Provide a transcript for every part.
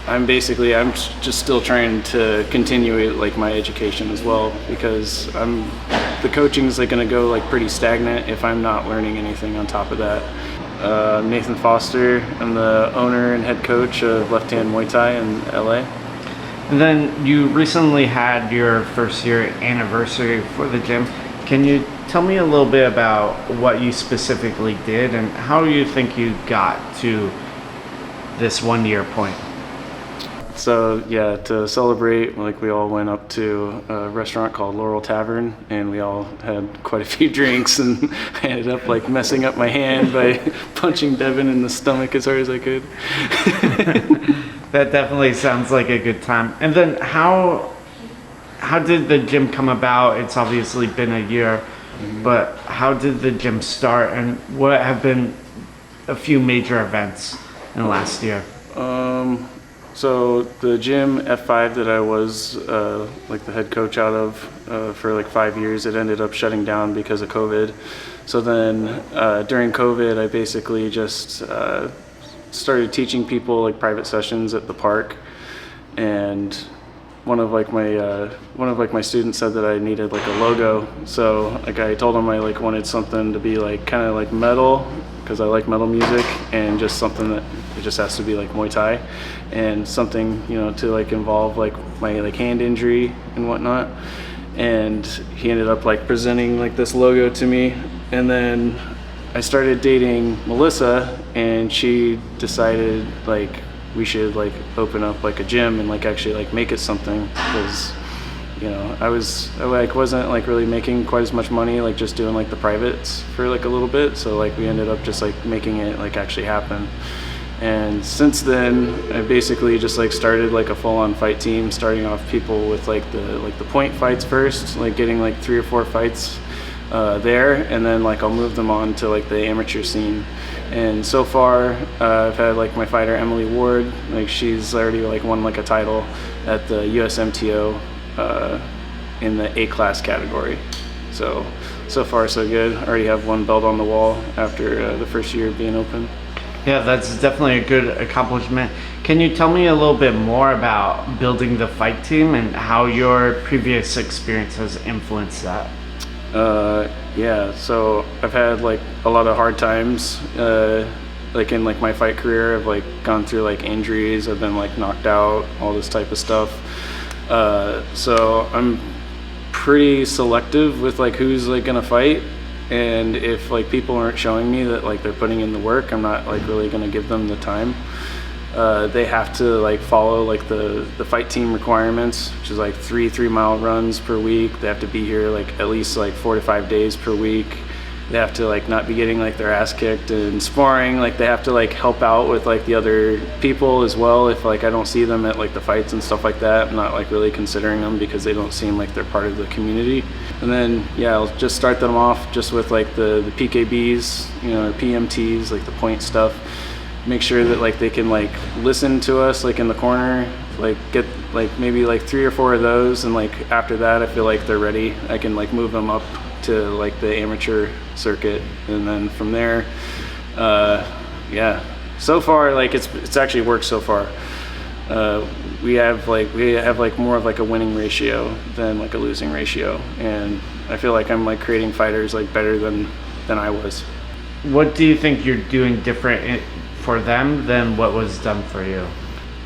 I'm just still trying to continue like my education as well, because the coaching's like going to go like pretty stagnant if I'm not learning anything on top of that. Nathan Foster, I'm the owner and head coach of Left Hand Muay Thai in LA. And then you recently had your first year anniversary for the gym. Can you tell me a little bit about what you specifically did and how you think you got to this 1 year point? So yeah, to celebrate, like we all went up to a restaurant called Laurel Tavern, and we all had quite a few drinks, and I ended up like messing up my hand by punching Devin in the stomach as hard as I could. That definitely sounds like a good time. And then how did the gym come about? It's obviously been a year, but how did the gym start, and what have been a few major events in the last year? So the gym F5 that I was like the head coach out of for like 5 years, it ended up shutting down because of COVID. So then during COVID, I basically just started teaching people like private sessions at the park, and one of my students said that I needed like a logo. So like I told him I like wanted something to be like kind of like metal, because I like metal music, and just something that it just has to be like Muay Thai, and something, you know, to like involve like my like hand injury and whatnot. And he ended up like presenting like this logo to me, and then I started dating Melissa, and she decided like we should like open up like a gym and like actually like make it something, because you know I wasn't like really making quite as much money like just doing like the privates for like a little bit. So like we ended up just like making it like actually happen. And since then I basically just like started like a full-on fight team, starting off people with like the point fights first, like getting like 3 or 4 fights there, and then like I'll move them on to like the amateur scene. And so far I've had like my fighter Emily Ward, like she's already like won like a title at the USMTO in the A class category. So far so good. I already have 1 belt on the wall after the first year being open. Yeah, that's definitely a good accomplishment. Can you tell me a little bit more about building the fight team and how your previous experience has influenced that? Yeah, so I've had like a lot of hard times like in like my fight career. I've like gone through like injuries, I've been like knocked out, all this type of stuff. So I'm pretty selective with like who's like gonna fight, and if like people aren't showing me that like they're putting in the work, I'm not like really gonna give them the time. They have to like follow like the fight team requirements, which is like 3 mile runs per week. They have to be here like at least like 4 to 5 days per week. They have to like not be getting like their ass kicked and sparring. Like they have to like help out with like the other people as well. If like I don't see them at like the fights and stuff like that, I'm not like really considering them because they don't seem like they're part of the community. And then yeah, I'll just start them off just with like the PKBs, you know, PMTs, like the point stuff. Make sure that like they can like listen to us like in the corner, like get like maybe like 3 or 4 of those, and like after that I feel like they're ready. I can like move them up to like the amateur circuit, and then from there yeah, so far like it's actually worked so far. We have like more of like a winning ratio than like a losing ratio, and I feel like I'm like creating fighters like better than I was. What do you think you're doing different for them than what was done for you?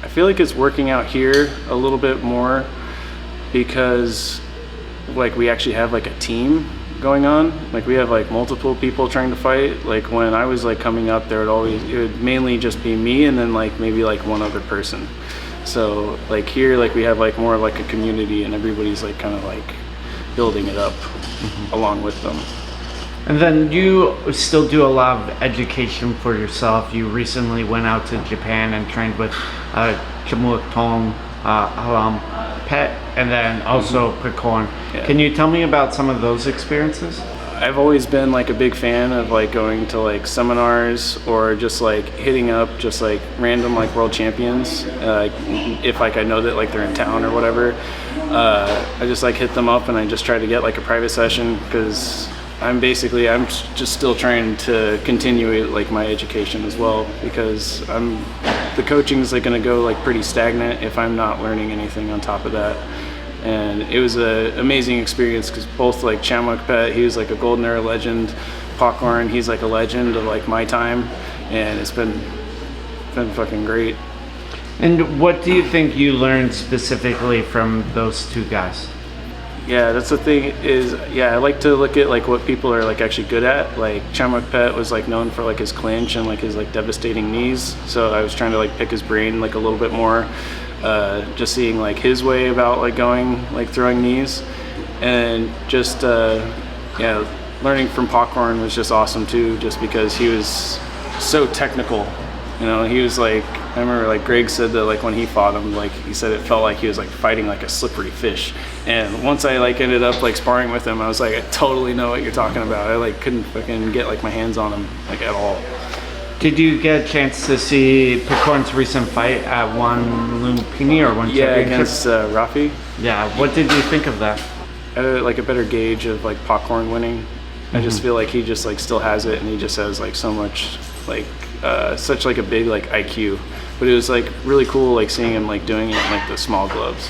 I feel like it's working out here a little bit more because like we actually have like a team going on. Like we have like multiple people trying to fight. Like when I was like coming up, it would mainly just be me and then like maybe like one other person. So like here, like we have like more of like a community, and everybody's like kind of like building it up along with them. And then you still do a lot of education for yourself. You recently went out to Japan and trained with Chamuk Tong, Halam Pet, and then also Picorn. Yeah. Can you tell me about some of those experiences? I've always been like a big fan of like going to like seminars or just like hitting up just like random like world champions. If like I know that like they're in town or whatever, I just like hit them up and I just try to get like a private session, because I'm just still trying to continue like my education as well, because the coaching is like going to go like pretty stagnant if I'm not learning anything on top of that. And it was an amazing experience because both like Chamuk Pet, he was like a Golden Era legend, Popcorn, he's like a legend of like my time, and it's been fucking great. And what do you think you learned specifically from those two guys? Yeah, that's the thing is, I like to look at like what people are like actually good at. Like Chamuk Pet was like known for like his clinch and like his like devastating knees. So I was trying to like pick his brain like a little bit more, just seeing like his way about like throwing knees, and just learning from Popcorn was just awesome too, just because he was so technical. You know, he was like, I remember like Greg said that like when he fought him, like he said it felt like he was like fighting like a slippery fish. And once I like ended up like sparring with him, I was like, I totally know what you're talking about. I like couldn't fucking get like my hands on him like at all. Did you get a chance to see Popcorn's recent fight at One Lumpini or One Yeah, Championship? against Rafi. Yeah, what did you think of that? I had like a better gauge of like Popcorn winning. I just feel like he just like still has it, and he just has like so much like such like a big like IQ. But it was like really cool like seeing him like doing it in like the small gloves.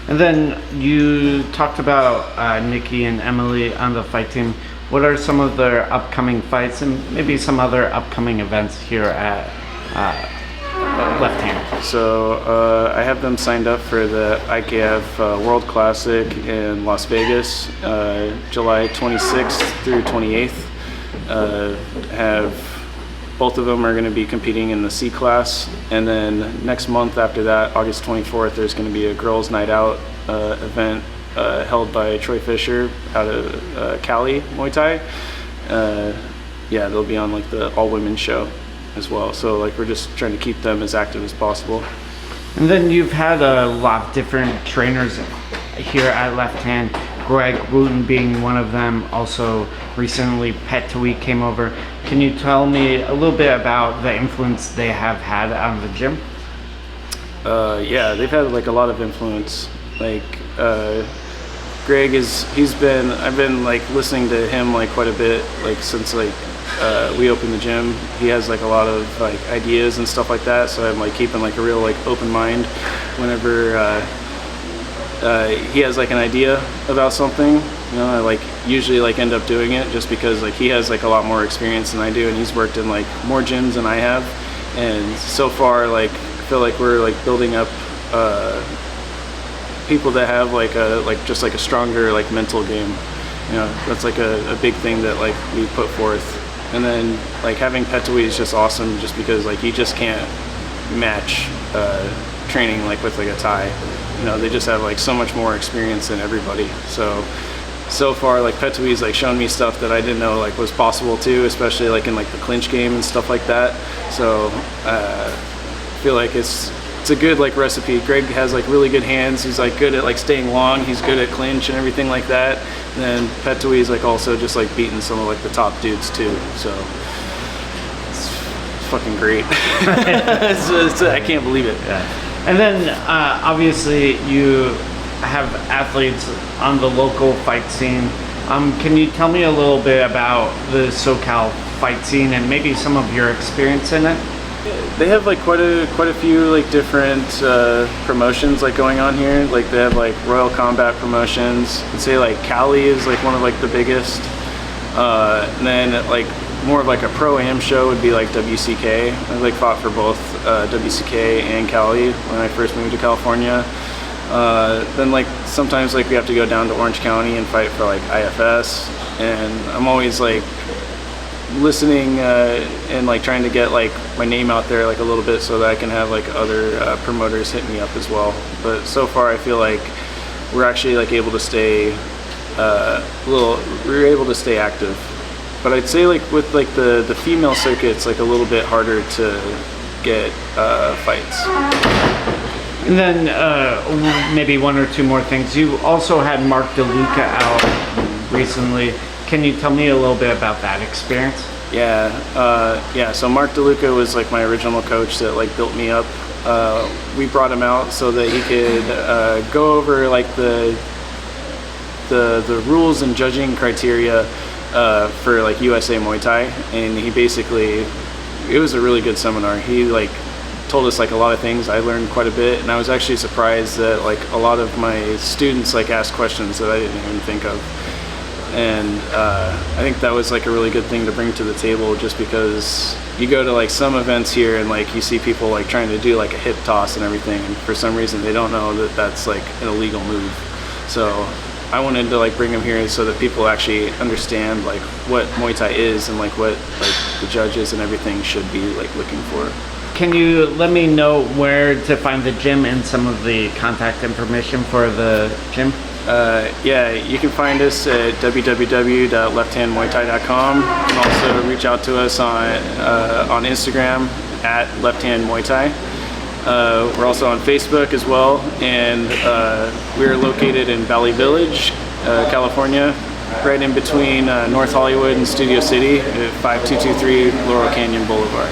And then you talked about Nikki and Emily on the fight team. What are some of their upcoming fights and maybe some other upcoming events here at Left Hand? So I have them signed up for the IKF World Classic in Las Vegas, July 26th through 28th. Both of them are going to be competing in the C class, and then next month after that, August 24th, there's going to be a girls' night out event held by Troy Fisher out of Cali Muay Thai. They'll be on like the all-women show as well. So like we're just trying to keep them as active as possible. And then you've had a lot of different trainers here at Left Hand. Greg Wooten being one of them. Also recently Pet Tui came over. Can you tell me a little bit about the influence they have had on the gym? They've had like a lot of influence. Like Greg I've been like listening to him like quite a bit like since like we opened the gym. He has like a lot of like ideas and stuff like that, so I'm like keeping like a real like open mind whenever he has like an idea about something. You know, I like usually like end up doing it just because like he has like a lot more experience than I do, and he's worked in like more gyms than I have. And so far, like I feel like we're like building up people that have like just like a stronger like mental game. You know, that's like a big thing that like we put forth. And then like having Pet Tui is just awesome, just because like you just can't match training like with like a Thai. You know, they just have like so much more experience than everybody. So far like Pet Tui's like shown me stuff that I didn't know like was possible too, especially like in like the clinch game and stuff like that. So I feel like it's a good like recipe. Greg has like really good hands. He's like good at like staying long. He's good at clinch and everything like that. And then Pet Tui is like also just like beating some of like the top dudes too. So it's fucking great. I can't believe it. Yeah. And then obviously you have athletes on the local fight scene. Can you tell me a little bit about the SoCal fight scene and maybe some of your experience in it? They have like quite a few like different promotions like going on here. Like they have like Royal Combat Promotions. I'd say like Cali is like one of like the biggest. And then like more of like a pro-am show would be like WCK. I like fought for both WCK and Cali when I first moved to California. Then like sometimes like we have to go down to Orange County and fight for like IFS, and I'm always like listening and like trying to get like my name out there like a little bit so that I can have like other promoters hit me up as well. But so far I feel like we're actually like able to stay we're able to stay active. But I'd say like with like the female circuit, it's like a little bit harder to get fights. And then maybe one or two more things. You also had Mark DeLuca out recently. Can you tell me a little bit about that experience? Yeah. So Mark DeLuca was like my original coach that like built me up. We brought him out so that he could go over like the rules and judging criteria for like USA Muay Thai, and he basically, it was a really good seminar. He like told us like a lot of things. I learned quite a bit, and I was actually surprised that like a lot of my students like asked questions that I didn't even think of. And I think that was like a really good thing to bring to the table, just because you go to like some events here and like you see people like trying to do like a hip toss and everything, and for some reason they don't know that that's like an illegal move. So I wanted to like bring them here so that people actually understand like what Muay Thai is and like what like the judges and everything should be like looking for. Can you let me know where to find the gym and some of the contact information for the gym? Yeah, you can find us at www.lefthandmuaythai.com. You can also reach out to us on Instagram at lefthandmuaythai. We're also on Facebook as well, and we're located in Valley Village, California, right in between North Hollywood and Studio City at 5223 Laurel Canyon Boulevard.